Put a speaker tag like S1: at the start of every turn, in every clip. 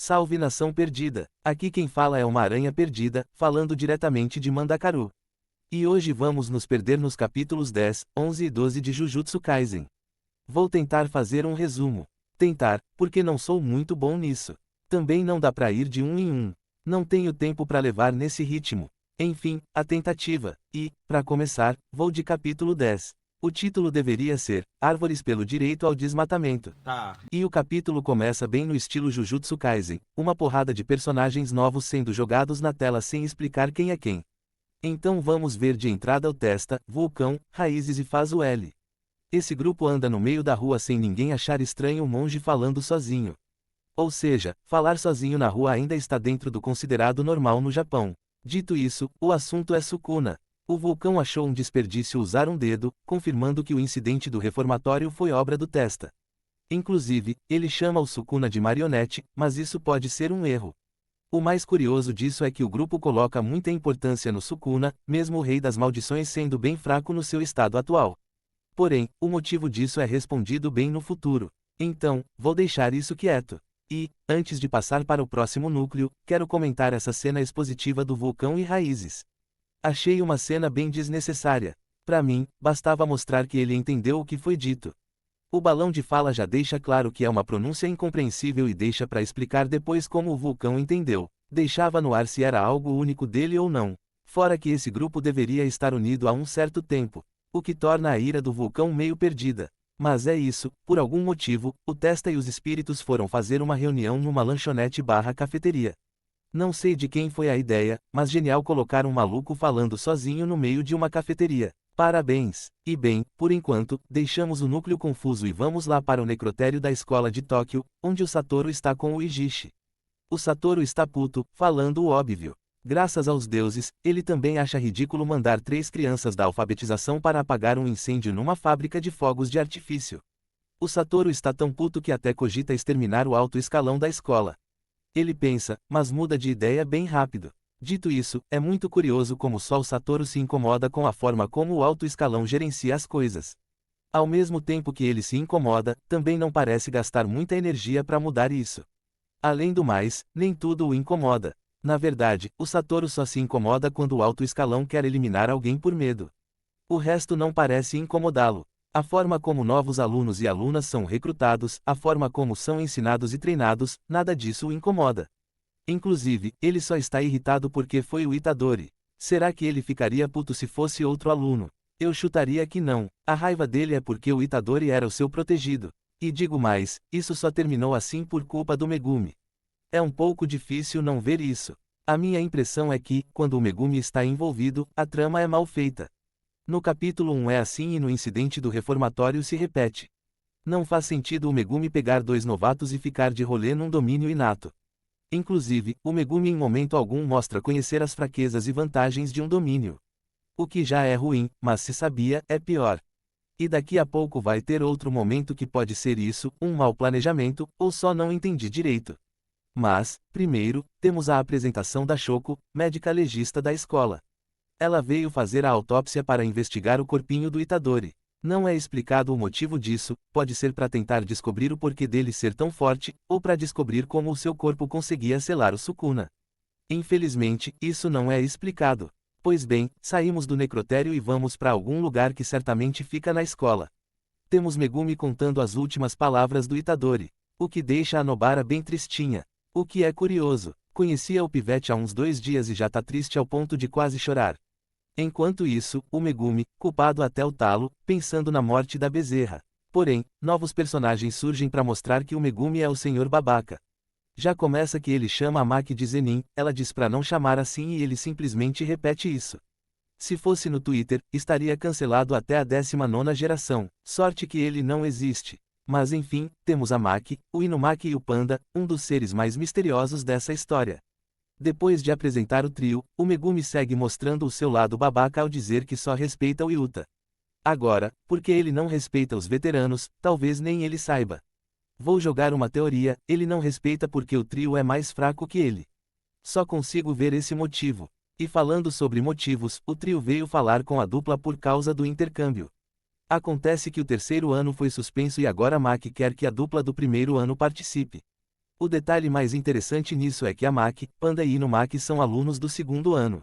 S1: Salve nação perdida! Aqui quem fala é uma aranha perdida, falando diretamente de Mandacaru. E hoje vamos nos perder nos capítulos 10, 11 e 12 de Jujutsu Kaisen. Vou tentar fazer um resumo. Tentar, porque não sou muito bom nisso. Também não dá pra ir de um em um. Não tenho tempo pra levar nesse ritmo. Enfim, a tentativa. E, pra começar, vou de capítulo 10. O título deveria ser Árvores pelo Direito ao Desmatamento.
S2: Tá.
S1: E o capítulo começa bem no estilo Jujutsu Kaisen, uma porrada de personagens novos sendo jogados na tela sem explicar quem é quem. Então vamos ver de entrada o Testa, Vulcão, Raízes e Fazuele. Esse grupo anda no meio da rua sem ninguém achar estranho o monge falando sozinho. Ou seja, falar sozinho na rua ainda está dentro do considerado normal no Japão. Dito isso, o assunto é Sukuna. O Vulcão achou um desperdício usar um dedo, confirmando que o incidente do reformatório foi obra do Testa. Inclusive, ele chama o Sukuna de marionete, mas isso pode ser um erro. O mais curioso disso é que o grupo coloca muita importância no Sukuna, mesmo o Rei das Maldições sendo bem fraco no seu estado atual. Porém, o motivo disso é respondido bem no futuro. Então, vou deixar isso quieto. E, antes de passar para o próximo núcleo, quero comentar essa cena expositiva do Vulcão e Raízes. Achei uma cena bem desnecessária. Pra mim, bastava mostrar que ele entendeu o que foi dito. O balão de fala já deixa claro que é uma pronúncia incompreensível e deixa pra explicar depois como o Vulcão entendeu. Deixava no ar se era algo único dele ou não. Fora que esse grupo deveria estar unido há um certo tempo, o que torna a ira do Vulcão meio perdida. Mas é isso, por algum motivo, o Testa e os espíritos foram fazer uma reunião numa lanchonete/cafeteria. Não sei de quem foi a ideia, mas genial colocar um maluco falando sozinho no meio de uma cafeteria. Parabéns! E bem, por enquanto, deixamos o núcleo confuso e vamos lá para o necrotério da escola de Tóquio, onde o Satoru está com o Ijishi. O Satoru está puto, falando o óbvio. Graças aos deuses, ele também acha ridículo mandar 3 crianças da alfabetização para apagar um incêndio numa fábrica de fogos de artifício. O Satoru está tão puto que até cogita exterminar o alto escalão da escola. Ele pensa, mas muda de ideia bem rápido. Dito isso, é muito curioso como só o Satoru se incomoda com a forma como o alto escalão gerencia as coisas. Ao mesmo tempo que ele se incomoda, também não parece gastar muita energia para mudar isso. Além do mais, nem tudo o incomoda. Na verdade, o Satoru só se incomoda quando o alto escalão quer eliminar alguém por medo. O resto não parece incomodá-lo. A forma como novos alunos e alunas são recrutados, a forma como são ensinados e treinados, nada disso o incomoda. Inclusive, ele só está irritado porque foi o Itadori. Será que ele ficaria puto se fosse outro aluno? Eu chutaria que não. A raiva dele é porque o Itadori era o seu protegido. E digo mais, isso só terminou assim por culpa do Megumi. É um pouco difícil não ver isso. A minha impressão é que, quando o Megumi está envolvido, a trama é mal feita. No capítulo 1 é assim e no incidente do reformatório se repete. Não faz sentido o Megumi pegar 2 novatos e ficar de rolê num domínio inato. Inclusive, o Megumi em momento algum mostra conhecer as fraquezas e vantagens de um domínio. O que já é ruim, mas se sabia, é pior. E daqui a pouco vai ter outro momento que pode ser isso, um mau planejamento, ou só não entendi direito. Mas, primeiro, temos a apresentação da Shoko, médica legista da escola. Ela veio fazer a autópsia para investigar o corpinho do Itadori. Não é explicado o motivo disso, pode ser para tentar descobrir o porquê dele ser tão forte, ou para descobrir como o seu corpo conseguia selar o Sukuna. Infelizmente, isso não é explicado. Pois bem, saímos do necrotério e vamos para algum lugar que certamente fica na escola. Temos Megumi contando as últimas palavras do Itadori, o que deixa a Nobara bem tristinha. O que é curioso, conhecia o pivete há uns 2 dias e já tá triste ao ponto de quase chorar. Enquanto isso, o Megumi, culpado até o talo, pensando na morte da bezerra. Porém, novos personagens surgem para mostrar que o Megumi é o senhor babaca. Já começa que ele chama a Maki de Zenin, ela diz pra não chamar assim e ele simplesmente repete isso. Se fosse no Twitter, estaria cancelado até a 19ª geração, sorte que ele não existe. Mas enfim, temos a Maki, o Inumaki e o Panda, um dos seres mais misteriosos dessa história. Depois de apresentar o trio, o Megumi segue mostrando o seu lado babaca ao dizer que só respeita o Yuta. Agora, porque ele não respeita os veteranos, talvez nem ele saiba. Vou jogar uma teoria, ele não respeita porque o trio é mais fraco que ele. Só consigo ver esse motivo. E falando sobre motivos, o trio veio falar com a dupla por causa do intercâmbio. Acontece que o 3º ano foi suspenso e agora Maki quer que a dupla do 1º ano participe. O detalhe mais interessante nisso é que a Maki, Panda e Inumaki são alunos do segundo ano.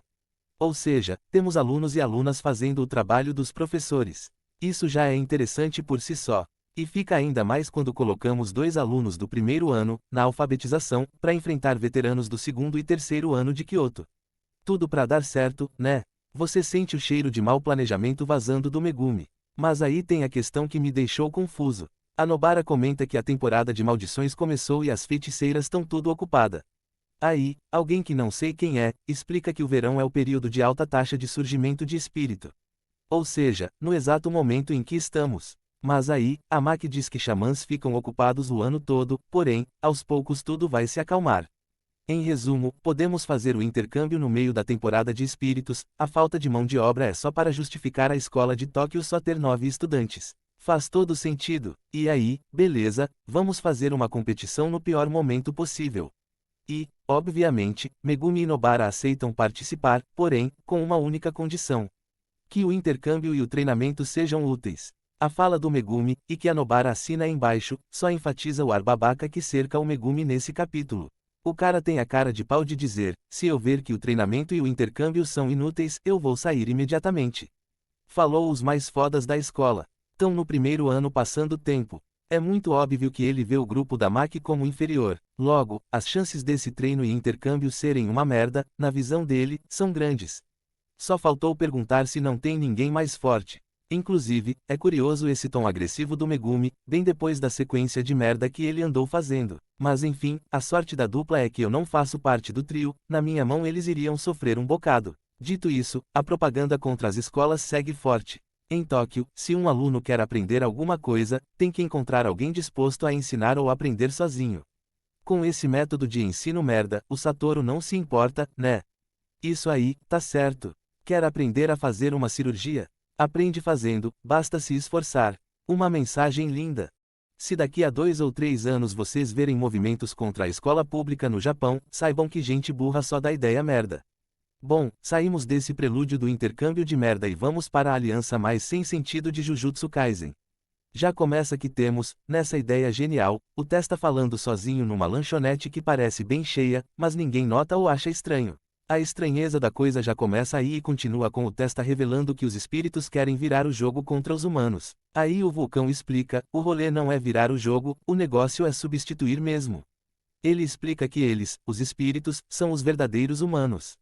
S1: Ou seja, temos alunos e alunas fazendo o trabalho dos professores. Isso já é interessante por si só. E fica ainda mais quando colocamos 2 alunos do primeiro ano, na alfabetização, para enfrentar veteranos do segundo e terceiro ano de Kyoto. Tudo para dar certo, né? Você sente o cheiro de mau planejamento vazando do Megumi. Mas aí tem a questão que me deixou confuso. A Nobara comenta que a temporada de maldições começou e as feiticeiras estão tudo ocupada. Aí, alguém que não sei quem é, explica que o verão é o período de alta taxa de surgimento de espírito. Ou seja, no exato momento em que estamos. Mas aí, a Maki diz que xamãs ficam ocupados o ano todo, porém, aos poucos tudo vai se acalmar. Em resumo, podemos fazer o intercâmbio no meio da temporada de espíritos, a falta de mão de obra é só para justificar a escola de Tóquio só ter 9 estudantes. Faz todo sentido. E aí, beleza, vamos fazer uma competição no pior momento possível. E, obviamente, Megumi e Nobara aceitam participar, porém, com uma única condição: que o intercâmbio e o treinamento sejam úteis. A fala do Megumi, e que a Nobara assina embaixo, só enfatiza o ar babaca que cerca o Megumi nesse capítulo. O cara tem a cara de pau de dizer: se eu ver que o treinamento e o intercâmbio são inúteis, eu vou sair imediatamente. Falou os mais fodas da escola. Tão no primeiro ano passando tempo. É muito óbvio que ele vê o grupo da Maki como inferior. Logo, as chances desse treino e intercâmbio serem uma merda, na visão dele, são grandes. Só faltou perguntar se não tem ninguém mais forte. Inclusive, é curioso esse tom agressivo do Megumi, bem depois da sequência de merda que ele andou fazendo. Mas enfim, a sorte da dupla é que eu não faço parte do trio, na minha mão eles iriam sofrer um bocado. Dito isso, a propaganda contra as escolas segue forte. Em Tóquio, se um aluno quer aprender alguma coisa, tem que encontrar alguém disposto a ensinar ou aprender sozinho. Com esse método de ensino merda, o Satoru não se importa, né? Isso aí, tá certo. Quer aprender a fazer uma cirurgia? Aprende fazendo, basta se esforçar. Uma mensagem linda. Se daqui a 2 ou 3 anos vocês verem movimentos contra a escola pública no Japão, saibam que gente burra só dá ideia merda. Bom, saímos desse prelúdio do intercâmbio de merda e vamos para a aliança mais sem sentido de Jujutsu Kaisen. Já começa que temos, nessa ideia genial, o Testa falando sozinho numa lanchonete que parece bem cheia, mas ninguém nota ou acha estranho. A estranheza da coisa já começa aí e continua com o Testa revelando que os espíritos querem virar o jogo contra os humanos. Aí o Vulcão explica: o rolê não é virar o jogo, o negócio é substituir mesmo. Ele explica que eles, os espíritos, são os verdadeiros humanos.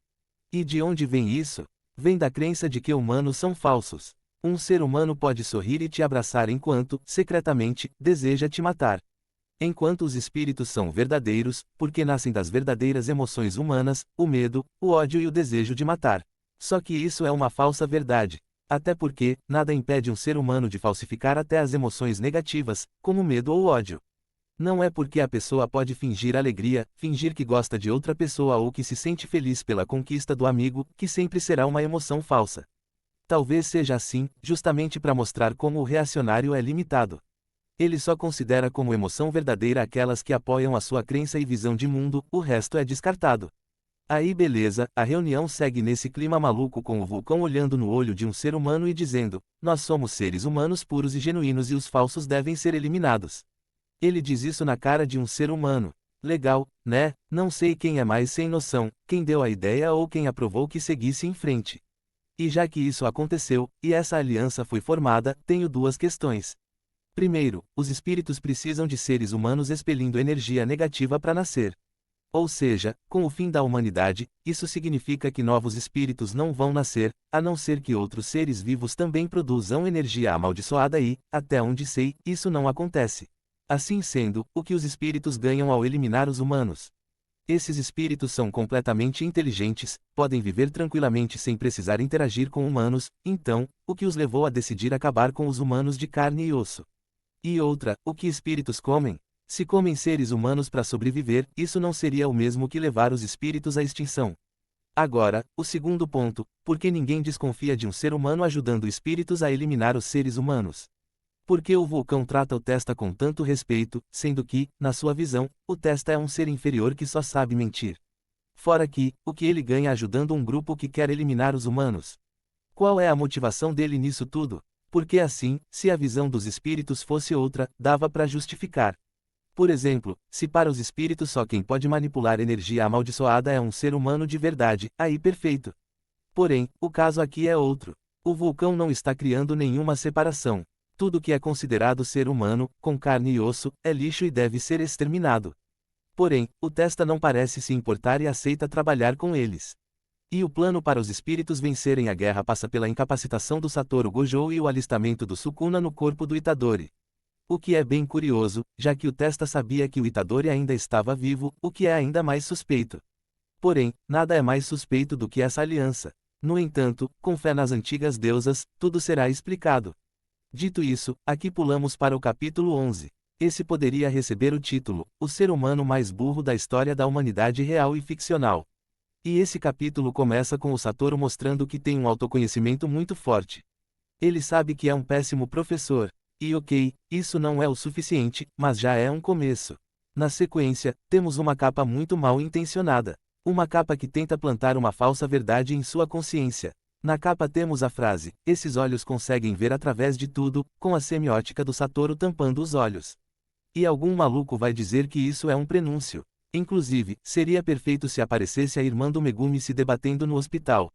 S1: E de onde vem isso? Vem da crença de que humanos são falsos. Um ser humano pode sorrir e te abraçar enquanto, secretamente, deseja te matar. Enquanto os espíritos são verdadeiros, porque nascem das verdadeiras emoções humanas, o medo, o ódio e o desejo de matar. Só que isso é uma falsa verdade. Até porque, nada impede um ser humano de falsificar até as emoções negativas, como medo ou ódio. Não é porque a pessoa pode fingir alegria, fingir que gosta de outra pessoa ou que se sente feliz pela conquista do amigo, que sempre será uma emoção falsa. Talvez seja assim, justamente para mostrar como o reacionário é limitado. Ele só considera como emoção verdadeira aquelas que apoiam a sua crença e visão de mundo, o resto é descartado. Aí beleza, a reunião segue nesse clima maluco com o Vulcão olhando no olho de um ser humano e dizendo: nós somos seres humanos puros e genuínos e os falsos devem ser eliminados. Ele diz isso na cara de um ser humano. Legal, né? Não sei quem é mais sem noção, quem deu a ideia ou quem aprovou que seguisse em frente. E já que isso aconteceu, e essa aliança foi formada, tenho 2 questões. Primeiro, os espíritos precisam de seres humanos expelindo energia negativa para nascer. Ou seja, com o fim da humanidade, isso significa que novos espíritos não vão nascer, a não ser que outros seres vivos também produzam energia amaldiçoada e, até onde sei, isso não acontece. Assim sendo, o que os espíritos ganham ao eliminar os humanos? Esses espíritos são completamente inteligentes, podem viver tranquilamente sem precisar interagir com humanos, então, o que os levou a decidir acabar com os humanos de carne e osso? E outra, o que espíritos comem? Se comem seres humanos para sobreviver, isso não seria o mesmo que levar os espíritos à extinção. Agora, o segundo ponto: por que ninguém desconfia de um ser humano ajudando espíritos a eliminar os seres humanos? Por que o Vulcão trata o Testa com tanto respeito, sendo que, na sua visão, o Testa é um ser inferior que só sabe mentir? Fora que, o que ele ganha ajudando um grupo que quer eliminar os humanos? Qual é a motivação dele nisso tudo? Porque assim, se a visão dos espíritos fosse outra, dava para justificar. Por exemplo, se para os espíritos só quem pode manipular energia amaldiçoada é um ser humano de verdade, aí perfeito. Porém, o caso aqui é outro. O vulcão não está criando nenhuma separação. Tudo que é considerado ser humano, com carne e osso, é lixo e deve ser exterminado. Porém, o Testa não parece se importar e aceita trabalhar com eles. E o plano para os espíritos vencerem a guerra passa pela incapacitação do Satoru Gojo e o alistamento do Sukuna no corpo do Itadori. O que é bem curioso, já que o Testa sabia que o Itadori ainda estava vivo, o que é ainda mais suspeito. Porém, nada é mais suspeito do que essa aliança. No entanto, com fé nas antigas deusas, tudo será explicado. Dito isso, aqui pulamos para o capítulo 11. Esse poderia receber o título, O Ser Humano Mais Burro da História da Humanidade Real e Ficcional. E esse capítulo começa com o Satoru mostrando que tem um autoconhecimento muito forte. Ele sabe que é um péssimo professor. E ok, isso não é o suficiente, mas já é um começo. Na sequência, temos uma capa muito mal intencionada. Uma capa que tenta plantar uma falsa verdade em sua consciência. Na capa temos a frase, esses olhos conseguem ver através de tudo, com a semiótica do Satoru tampando os olhos. E algum maluco vai dizer que isso é um prenúncio. Inclusive, seria perfeito se aparecesse a irmã do Megumi se debatendo no hospital.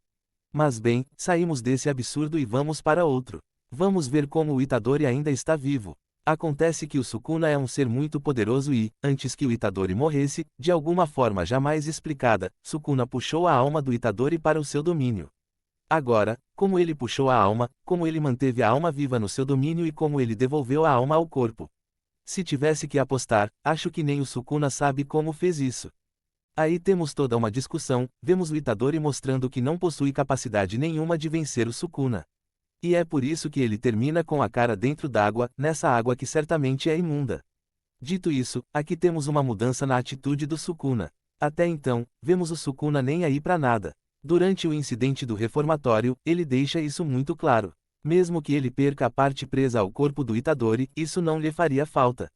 S1: Mas bem, saímos desse absurdo e vamos para outro. Vamos ver como o Itadori ainda está vivo. Acontece que o Sukuna é um ser muito poderoso e, antes que o Itadori morresse, de alguma forma jamais explicada, Sukuna puxou a alma do Itadori para o seu domínio. Agora, como ele puxou a alma, como ele manteve a alma viva no seu domínio e como ele devolveu a alma ao corpo. Se tivesse que apostar, acho que nem o Sukuna sabe como fez isso. Aí temos toda uma discussão, vemos o Itadori mostrando que não possui capacidade nenhuma de vencer o Sukuna. E é por isso que ele termina com a cara dentro d'água, nessa água que certamente é imunda. Dito isso, aqui temos uma mudança na atitude do Sukuna. Até então, vemos o Sukuna nem aí pra nada. Durante o incidente do reformatório, ele deixa isso muito claro. Mesmo que ele perca a parte presa ao corpo do Itadori, isso não lhe faria falta.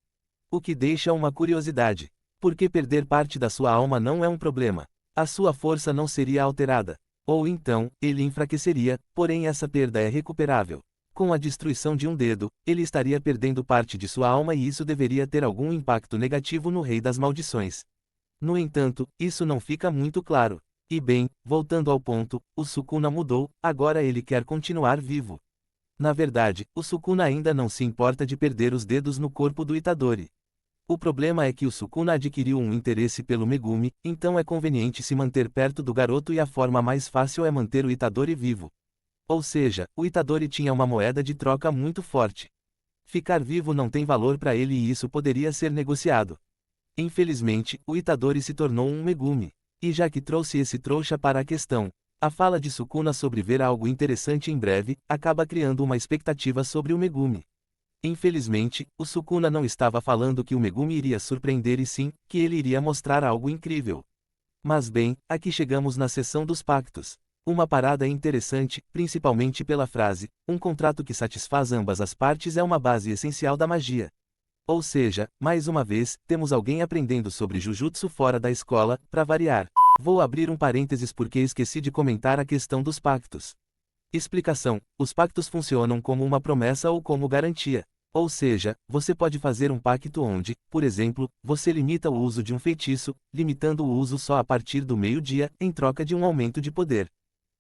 S1: O que deixa uma curiosidade. Porque perder parte da sua alma não é um problema. A sua força não seria alterada. Ou então, ele enfraqueceria, porém essa perda é recuperável. Com a destruição de um dedo, ele estaria perdendo parte de sua alma e isso deveria ter algum impacto negativo no Rei das Maldições. No entanto, isso não fica muito claro. E bem, voltando ao ponto, o Sukuna mudou, agora ele quer continuar vivo. Na verdade, o Sukuna ainda não se importa de perder os dedos no corpo do Itadori. O problema é que o Sukuna adquiriu um interesse pelo Megumi, então é conveniente se manter perto do garoto e a forma mais fácil é manter o Itadori vivo. Ou seja, o Itadori tinha uma moeda de troca muito forte. Ficar vivo não tem valor para ele e isso poderia ser negociado. Infelizmente, o Itadori se tornou um Megumi. E já que trouxe esse trouxa para a questão, a fala de Sukuna sobre ver algo interessante em breve, acaba criando uma expectativa sobre o Megumi. Infelizmente, o Sukuna não estava falando que o Megumi iria surpreender e sim, que ele iria mostrar algo incrível. Mas bem, aqui chegamos na seção dos pactos. Uma parada interessante, principalmente pela frase, um contrato que satisfaz ambas as partes é uma base essencial da magia. Ou seja, mais uma vez, temos alguém aprendendo sobre Jujutsu fora da escola, para variar. Vou abrir um parênteses porque esqueci de comentar a questão dos pactos. Explicação: os pactos funcionam como uma promessa ou como garantia. Ou seja, você pode fazer um pacto onde, por exemplo, você limita o uso de um feitiço, limitando o uso só a partir do meio-dia, em troca de um aumento de poder.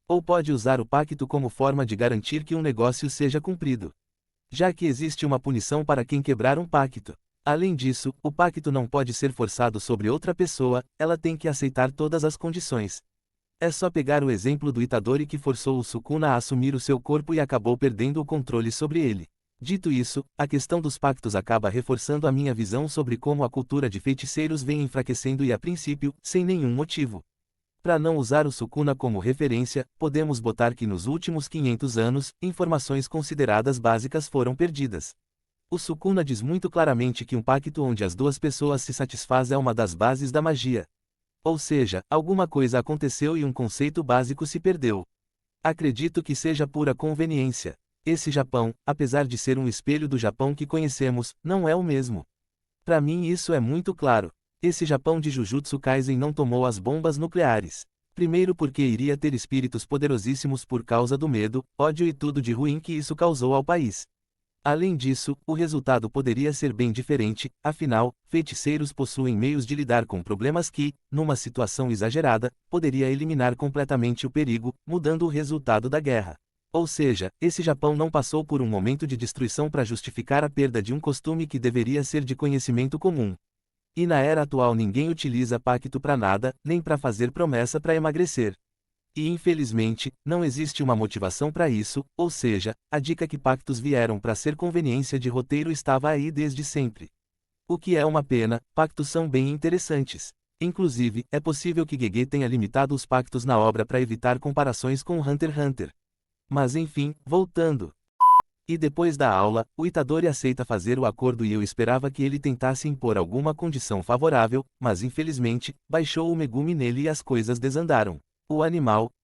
S1: Ou pode usar o pacto como forma de garantir que um negócio seja cumprido. Já que existe uma punição para quem quebrar um pacto. Além disso, o pacto não pode ser forçado sobre outra pessoa, ela tem que aceitar todas as condições. É só pegar o exemplo do Itadori que forçou o Sukuna a assumir o seu corpo e acabou perdendo o controle sobre ele. Dito isso, a questão dos pactos acaba reforçando a minha visão sobre como a cultura de feiticeiros vem enfraquecendo e a princípio, sem nenhum motivo. Para não usar o Sukuna como referência, podemos botar que nos últimos 500 anos, informações consideradas básicas foram perdidas. O Sukuna diz muito claramente que um pacto onde as duas pessoas se satisfazem é uma das bases da magia. Ou seja, alguma coisa aconteceu e um conceito básico se perdeu. Acredito que seja pura conveniência. Esse Japão, apesar de ser um espelho do Japão que conhecemos, não é o mesmo. Para mim isso é muito claro. Esse Japão de Jujutsu Kaisen não tomou as bombas nucleares. Primeiro porque iria ter espíritos poderosíssimos por causa do medo, ódio e tudo de ruim que isso causou ao país. Além disso, o resultado poderia ser bem diferente, afinal, feiticeiros possuem meios de lidar com problemas que, numa situação exagerada, poderia eliminar completamente o perigo, mudando o resultado da guerra. Ou seja, esse Japão não passou por um momento de destruição para justificar a perda de um costume que deveria ser de conhecimento comum. E na era atual ninguém utiliza pacto para nada, nem para fazer promessa para emagrecer. E infelizmente, não existe uma motivação para isso, ou seja, a dica que pactos vieram para ser conveniência de roteiro estava aí desde sempre. O que é uma pena, pactos são bem interessantes. Inclusive, é possível que GG tenha limitado os pactos na obra para evitar comparações com Hunter x Hunter. Mas enfim, voltando. E depois da aula, o Itadori aceita fazer o acordo e eu esperava que ele tentasse impor alguma condição favorável, mas infelizmente, baixou o Megumi nele e as coisas desandaram.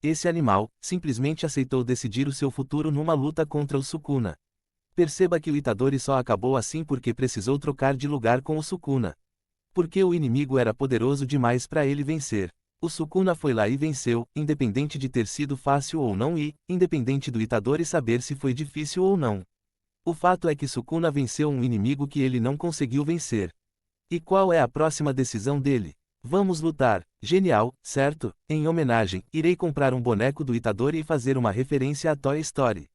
S1: Esse animal, simplesmente aceitou decidir o seu futuro numa luta contra o Sukuna. Perceba que o Itadori só acabou assim porque precisou trocar de lugar com o Sukuna. Porque o inimigo era poderoso demais para ele vencer. O Sukuna foi lá e venceu, independente de ter sido fácil ou não e, independente do Itadori saber se foi difícil ou não. O fato é que Sukuna venceu um inimigo que ele não conseguiu vencer. E qual é a próxima decisão dele? Vamos lutar. Genial, certo? Em homenagem, irei comprar um boneco do Itadori e fazer uma referência a Toy Story.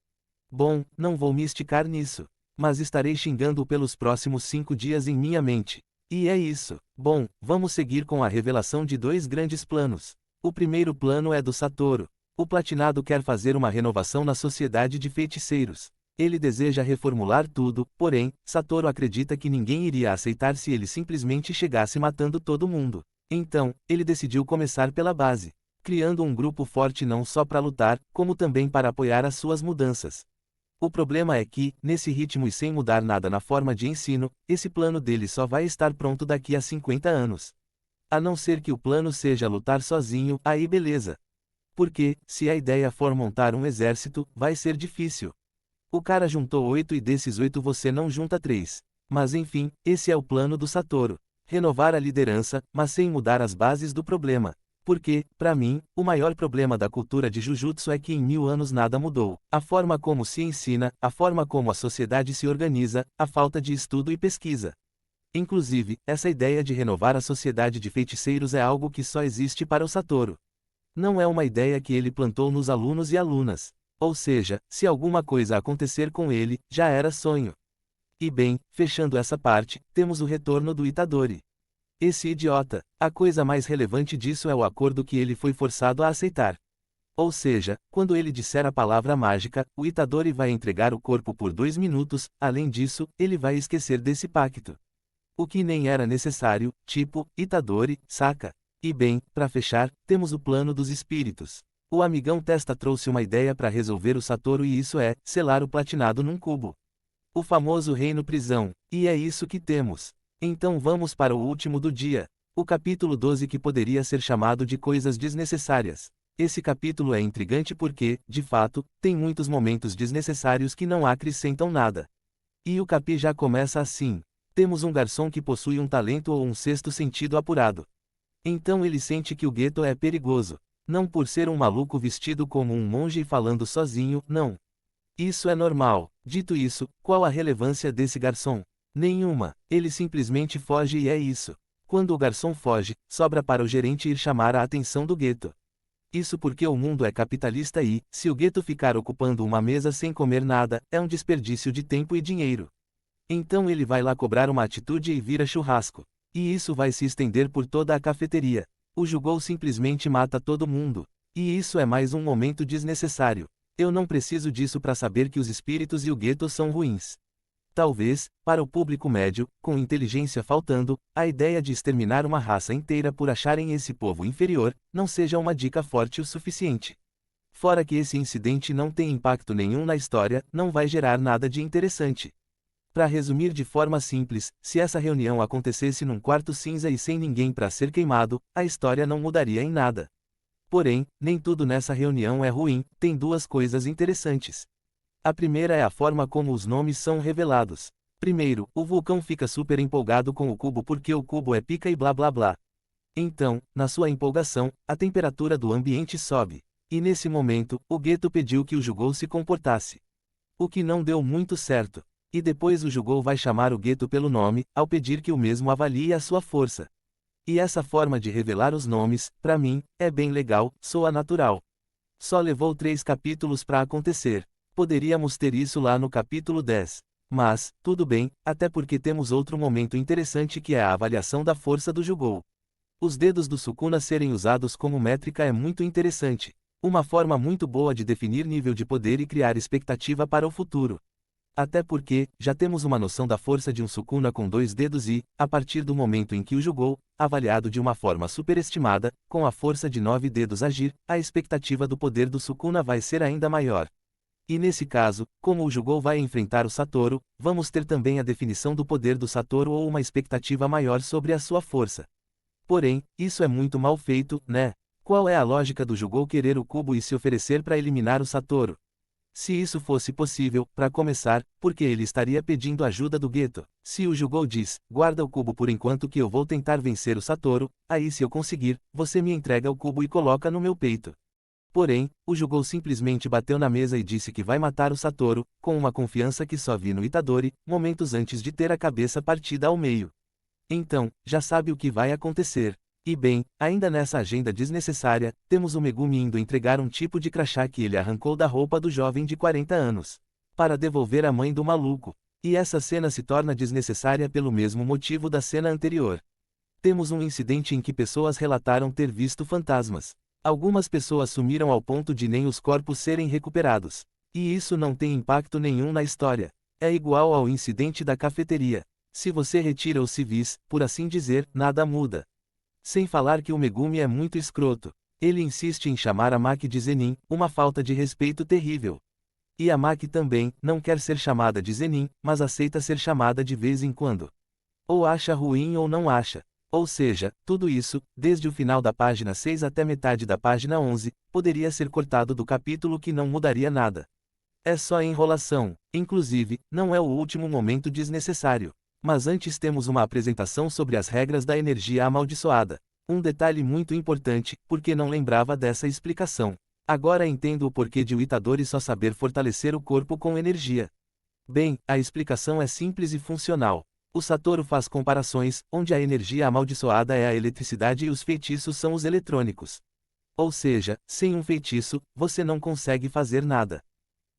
S1: Bom, não vou me esticar nisso. Mas estarei xingando-o pelos próximos 5 dias em minha mente. E é isso. Bom, vamos seguir com a revelação de 2 grandes planos. O primeiro plano é do Satoru. O Platinado quer fazer uma renovação na sociedade de feiticeiros. Ele deseja reformular tudo, porém, Satoru acredita que ninguém iria aceitar se ele simplesmente chegasse matando todo mundo. Então, ele decidiu começar pela base, criando um grupo forte não só para lutar, como também para apoiar as suas mudanças. O problema é que, nesse ritmo e sem mudar nada na forma de ensino, esse plano dele só vai estar pronto daqui a 50 anos. A não ser que o plano seja lutar sozinho, aí beleza. Porque, se a ideia for montar um exército, vai ser difícil. O cara juntou 8 e desses 8 você não junta 3. Mas enfim, esse é o plano do Satoru. Renovar a liderança, mas sem mudar as bases do problema. Porque, para mim, o maior problema da cultura de Jujutsu é que em 1000 anos nada mudou. A forma como se ensina, a forma como a sociedade se organiza, a falta de estudo e pesquisa. Inclusive, essa ideia de renovar a sociedade de feiticeiros é algo que só existe para o Satoru. Não é uma ideia que ele plantou nos alunos e alunas. Ou seja, se alguma coisa acontecer com ele, já era sonho. E bem, fechando essa parte, temos o retorno do Itadori. Esse idiota, a coisa mais relevante disso é o acordo que ele foi forçado a aceitar. Ou seja, quando ele disser a palavra mágica, o Itadori vai entregar o corpo por 2 minutos, além disso, ele vai esquecer desse pacto. O que nem era necessário, tipo, Itadori, saca? E bem, para fechar, temos o plano dos espíritos. O amigão Testa trouxe uma ideia para resolver o Satoru e isso é, selar o Platinado num cubo. O famoso reino prisão, e é isso que temos. Então vamos para o último do dia. O capítulo 12 que poderia ser chamado de coisas desnecessárias. Esse capítulo é intrigante porque, de fato, tem muitos momentos desnecessários que não acrescentam nada. E o capi já começa assim. Temos um garçom que possui um talento ou um sexto sentido apurado. Então ele sente que o gueto é perigoso. Não por ser um maluco vestido como um monge e falando sozinho, não. Isso é normal. Dito isso, qual a relevância desse garçom? Nenhuma. Ele simplesmente foge e é isso. Quando o garçom foge, sobra para o gerente ir chamar a atenção do gueto. Isso porque o mundo é capitalista e, se o gueto ficar ocupando uma mesa sem comer nada, é um desperdício de tempo e dinheiro. Então ele vai lá cobrar uma atitude e vira churrasco. E isso vai se estender por toda a cafeteria. O Jugou simplesmente mata todo mundo. E isso é mais um momento desnecessário. Eu não preciso disso para saber que os espíritos e o gueto são ruins. Talvez, para o público médio, com inteligência faltando, a ideia de exterminar uma raça inteira por acharem esse povo inferior, não seja uma dica forte o suficiente. Fora que esse incidente não tem impacto nenhum na história, não vai gerar nada de interessante. Para resumir de forma simples, se essa reunião acontecesse num quarto cinza e sem ninguém para ser queimado, a história não mudaria em nada. Porém, nem tudo nessa reunião é ruim, tem 2 coisas interessantes. A primeira é a forma como os nomes são revelados. Primeiro, o vulcão fica super empolgado com o cubo porque o cubo é pica e blá blá blá. Então, na sua empolgação, a temperatura do ambiente sobe. E nesse momento, o gueto pediu que o Jugou se comportasse. O que não deu muito certo. E depois o Jugou vai chamar o Geto pelo nome, ao pedir que o mesmo avalie a sua força. E essa forma de revelar os nomes, pra mim, é bem legal, soa natural. Só levou 3 capítulos pra acontecer. Poderíamos ter isso lá no capítulo 10. Mas, tudo bem, até porque temos outro momento interessante que é a avaliação da força do Jugou. Os dedos do Sukuna serem usados como métrica é muito interessante. Uma forma muito boa de definir nível de poder e criar expectativa para o futuro. Até porque, já temos uma noção da força de um Sukuna com 2 dedos e, a partir do momento em que o Jugou, avaliado de uma forma superestimada, com a força de 9 dedos agir, a expectativa do poder do Sukuna vai ser ainda maior. E nesse caso, como o Jugou vai enfrentar o Satoru, vamos ter também a definição do poder do Satoru ou uma expectativa maior sobre a sua força. Porém, isso é muito mal feito, né? Qual é a lógica do Jugou querer o cubo e se oferecer para eliminar o Satoru? Se isso fosse possível, para começar, por que ele estaria pedindo ajuda do Geto? Se o Jugou diz, guarda o cubo por enquanto que eu vou tentar vencer o Satoru, aí se eu conseguir, você me entrega o cubo e coloca no meu peito. Porém, o Jugou simplesmente bateu na mesa e disse que vai matar o Satoru, com uma confiança que só vi no Itadori, momentos antes de ter a cabeça partida ao meio. Então, já sabe o que vai acontecer. E bem, ainda nessa agenda desnecessária, temos o Megumi indo entregar um tipo de crachá que ele arrancou da roupa do jovem de 40 anos. Para devolver à mãe do maluco. E essa cena se torna desnecessária pelo mesmo motivo da cena anterior. Temos um incidente em que pessoas relataram ter visto fantasmas. Algumas pessoas sumiram ao ponto de nem os corpos serem recuperados. E isso não tem impacto nenhum na história. É igual ao incidente da cafeteria. Se você retira os civis, por assim dizer, nada muda. Sem falar que o Megumi é muito escroto. Ele insiste em chamar a Maki de Zenin, uma falta de respeito terrível. E a Maki também, não quer ser chamada de Zenin, mas aceita ser chamada de vez em quando. Ou acha ruim ou não acha. Ou seja, tudo isso, desde o final da página 6 até metade da página 11, poderia ser cortado do capítulo que não mudaria nada. É só enrolação. Inclusive, não é o último momento desnecessário. Mas antes temos uma apresentação sobre as regras da energia amaldiçoada. Um detalhe muito importante, porque não lembrava dessa explicação. Agora entendo o porquê de o Itadori só saber fortalecer o corpo com energia. Bem, a explicação é simples e funcional. O Satoru faz comparações, onde a energia amaldiçoada é a eletricidade e os feitiços são os eletrônicos. Ou seja, sem um feitiço, você não consegue fazer nada.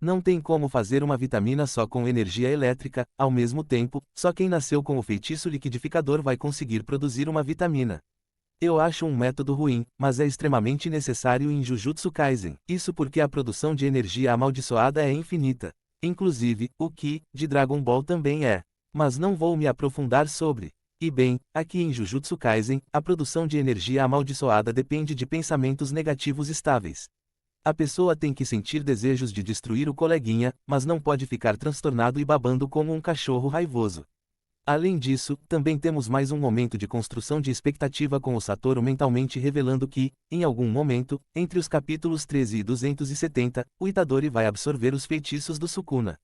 S1: Não tem como fazer uma vitamina só com energia elétrica, ao mesmo tempo, só quem nasceu com o feitiço liquidificador vai conseguir produzir uma vitamina. Eu acho um método ruim, mas é extremamente necessário em Jujutsu Kaisen. Isso porque a produção de energia amaldiçoada é infinita. Inclusive, o Ki, de Dragon Ball também é. Mas não vou me aprofundar sobre. E bem, aqui em Jujutsu Kaisen, a produção de energia amaldiçoada depende de pensamentos negativos estáveis. A pessoa tem que sentir desejos de destruir o coleguinha, mas não pode ficar transtornado e babando como um cachorro raivoso. Além disso, também temos mais um momento de construção de expectativa com o Satoru mentalmente revelando que, em algum momento, entre os capítulos 13 e 270, o Itadori vai absorver os feitiços do Sukuna.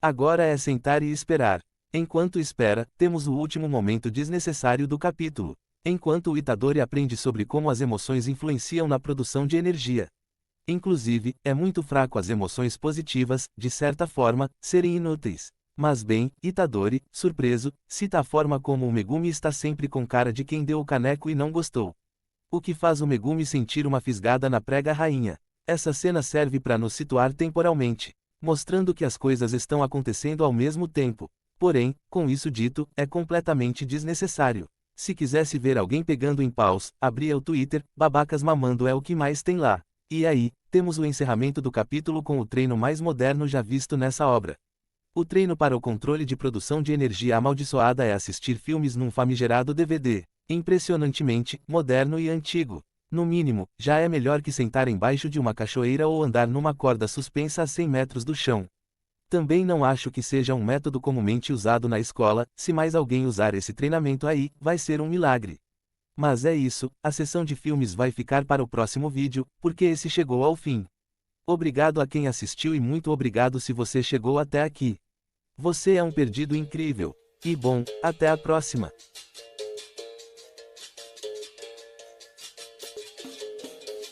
S1: Agora é sentar e esperar. Enquanto espera, temos o último momento desnecessário do capítulo. Enquanto o Itadori aprende sobre como as emoções influenciam na produção de energia. Inclusive, é muito fraco as emoções positivas, de certa forma, serem inúteis. Mas bem, Itadori, surpreso, cita a forma como o Megumi está sempre com cara de quem deu o caneco e não gostou. O que faz o Megumi sentir uma fisgada na prega rainha. Essa cena serve para nos situar temporalmente, mostrando que as coisas estão acontecendo ao mesmo tempo. Porém, com isso dito, é completamente desnecessário. Se quisesse ver alguém pegando em paus, abria o Twitter, babacas mamando é o que mais tem lá. E aí, temos o encerramento do capítulo com o treino mais moderno já visto nessa obra. O treino para o controle de produção de energia amaldiçoada é assistir filmes num famigerado DVD. Impressionantemente, moderno e antigo. No mínimo, já é melhor que sentar embaixo de uma cachoeira ou andar numa corda suspensa a 100 metros do chão. Também não acho que seja um método comumente usado na escola, se mais alguém usar esse treinamento aí, vai ser um milagre. Mas é isso, a sessão de filmes vai ficar para o próximo vídeo, porque esse chegou ao fim. Obrigado a quem assistiu e muito obrigado se você chegou até aqui. Você é um perdido incrível. E bom, até a próxima!